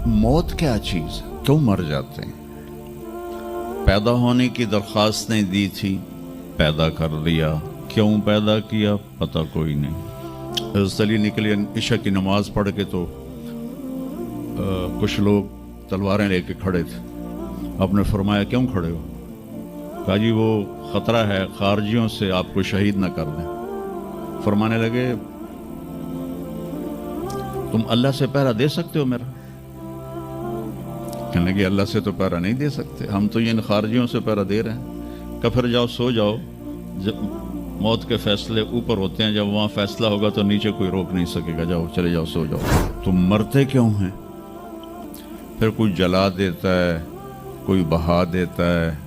मौत क्या चीज़ है, क्यों मर जाते हैं? पैदा होने की दरख्वास्त नहीं दी थी, पैदा कर दिया। क्यों पैदा किया पता कोई नहीं। हज़रत अली निकले इशा की नमाज पढ़ के तो कुछ लोग तलवारें लेके खड़े थे। आपने फरमाया क्यों खड़े हो? कहा जी वो ख़तरा है खारजियों से आपको शहीद न कर दें। फरमाने लगे तुम अल्लाह से पहरा दे सकते हो मेरा? कहने लगे अल्लाह से तो पहरा नहीं दे सकते, हम तो इन खारजियों से पहरा दे रहे हैं। कहा फिर जाओ सो जाओ, जब मौत के फैसले ऊपर होते हैं, जब वहाँ फैसला होगा तो नीचे कोई रोक नहीं सकेगा। जाओ चले जाओ सो जाओ। तुम मरते क्यों हैं? फिर कोई जला देता है, कोई बहा देता है,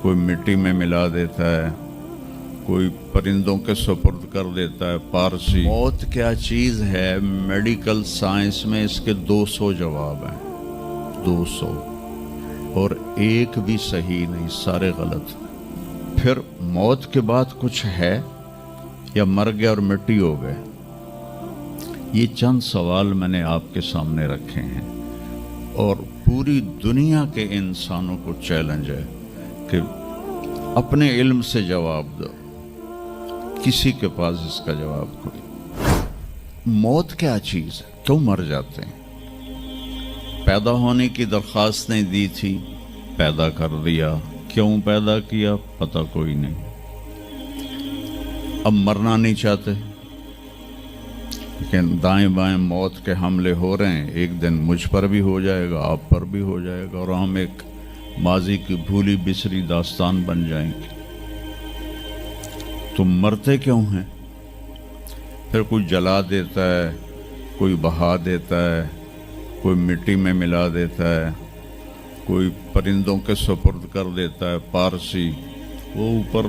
कोई मिट्टी में मिला देता है, कोई परिंदों के सुपुर्द कर देता है। पारसी मौत क्या चीज़ है, मेडिकल साइंस में इसके 200 जवाब हैं, 200, और एक भी सही नहीं, सारे गलत। फिर मौत के बाद कुछ है या मर गया और मिट्टी हो गए? ये चंद सवाल मैंने आपके सामने रखे हैं और पूरी दुनिया के इंसानों को चैलेंज है कि अपने इल्म से जवाब दो। किसी के पास इसका जवाब कोई। मौत क्या चीज़ है, क्यों मर जाते हैं? पैदा होने की दरख्वास्त नहीं दी थी, पैदा कर दिया। क्यों पैदा किया पता कोई नहीं। अब मरना नहीं चाहते, लेकिन दाएं बाएं मौत के हमले हो रहे हैं। एक दिन मुझ पर भी हो जाएगा, आप पर भी हो जाएगा, और हम एक माजी की भूली बिसरी दास्तान बन जाएंगे। तुम मरते क्यों हैं? फिर कोई जला देता है, कोई बहा देता है, कोई मिट्टी में मिला देता है, कोई परिंदों के सुपुर्द कर देता है। पारसी वो ऊपर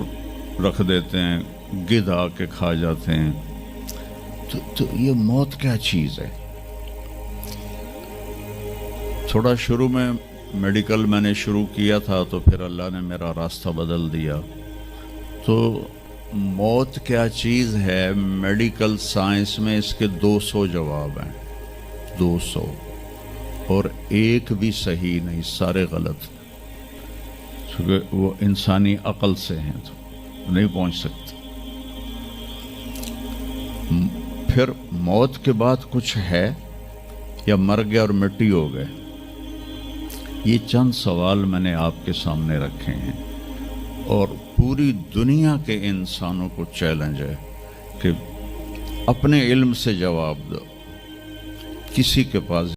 रख देते हैं, गिद्ध आके खा जाते हैं। तो ये मौत क्या चीज़ है? थोड़ा शुरू में मेडिकल मैंने शुरू किया था, तो फिर अल्लाह ने मेरा रास्ता बदल दिया। तो मौत क्या चीज़ है, मेडिकल साइंस में इसके 200 जवाब हैं, 200, और एक भी सही नहीं, सारे गलत। क्योंकि वो इंसानी अक्ल से हैं तो नहीं पहुंच सकते। फिर मौत के बाद कुछ है या मर गया और मिट्टी हो गए? ये चंद सवाल मैंने आपके सामने रखे हैं और पूरी दुनिया के इंसानों को चैलेंज है कि अपने इल्म से जवाब दो। किसी के पास